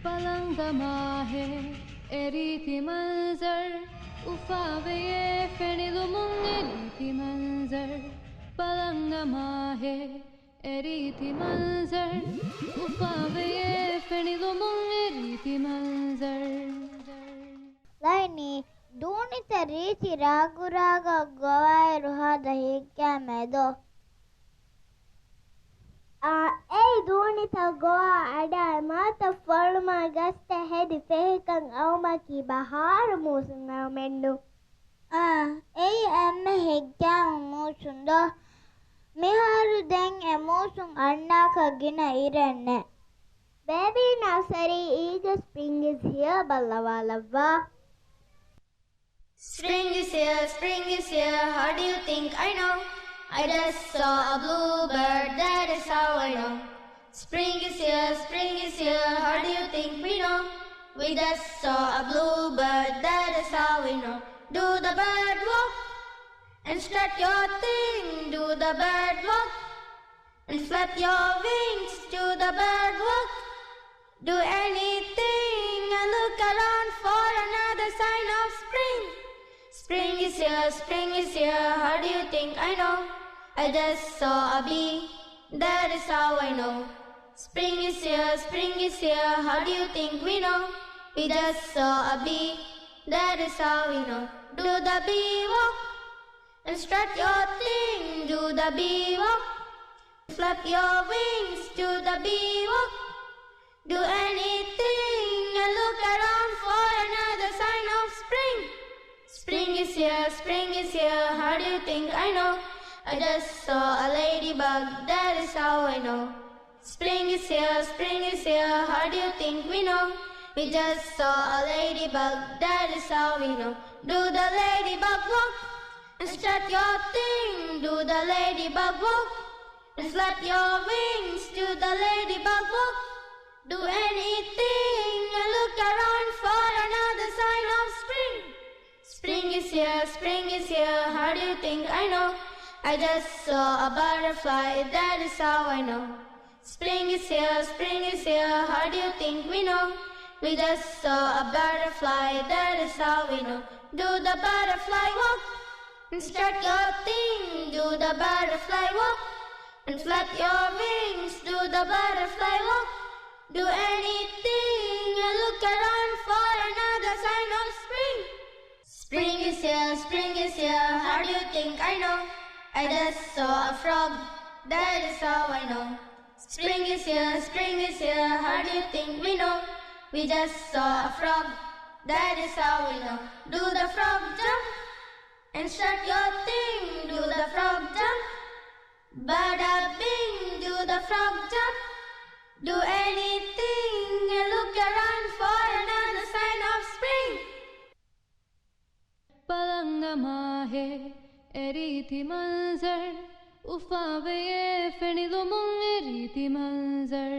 पलंगमा है एरीति मंजर उफावे ये फेनिलुमुंग एरीति मंजर पलंगमा है एरीति मंजर उफावे ये फेनिलुमुंग एरीति मंजर Laini Dhoni riti raguraga goai ruhada hikya medo ei Dhoni goa ada mata forma gasta hedi fehikan auma ki bahar musunga mendu ei emme hikya musundo miharu den emusun annaka gina irenne baby nursery eager spring is here ballawalava. Spring is here, how do you think I know? I just saw a bluebird, that is how I know. Spring is here, how do you think we know? We just saw a bluebird, that is how we know. Do the bird walk and strut your thing, do the bird walk and flap your wings, do the bird walk. Do anything and look around for another sign of spring. Spring is here, how do you think I know? I just saw a bee, that is how I know. Spring is here, how do you think we know? We just saw a bee, that is how we know. Do the bee walk and strut your thing, do the bee walk. Flap your wings, do the bee walk. Do anything and look around for another sign of spring. Spring is here, how do you think I know? I just saw a ladybug, that is how I know. Spring is here, how do you think we know? We just saw a ladybug, that is how we know. Do the ladybug walk and strut your thing, do the ladybug walk and flap your wings, do the ladybug walk. Do anything and look around for another sign of spring. Spring is here, how do you think I know? I just saw a butterfly, that is how I know. Spring is here, how do you think we know? We just saw a butterfly, that is how we know. Do the butterfly walk and strut your thing, do the butterfly walk and flap your wings, do the butterfly walk. Do anything and look around for another sign of spring. Spring is here, how do you think I know? I just saw a frog, that is how I know. Spring is here, how do you think we know? We just saw a frog, that is how we know. Do the frog jump and strut your thing, do the frog jump. Bada bing, do the frog jump. Do anything and look around for another sign of spring. पलंगमा है एरीति मंजर उफावे ये फेनिलुमुंग एरीति मंजर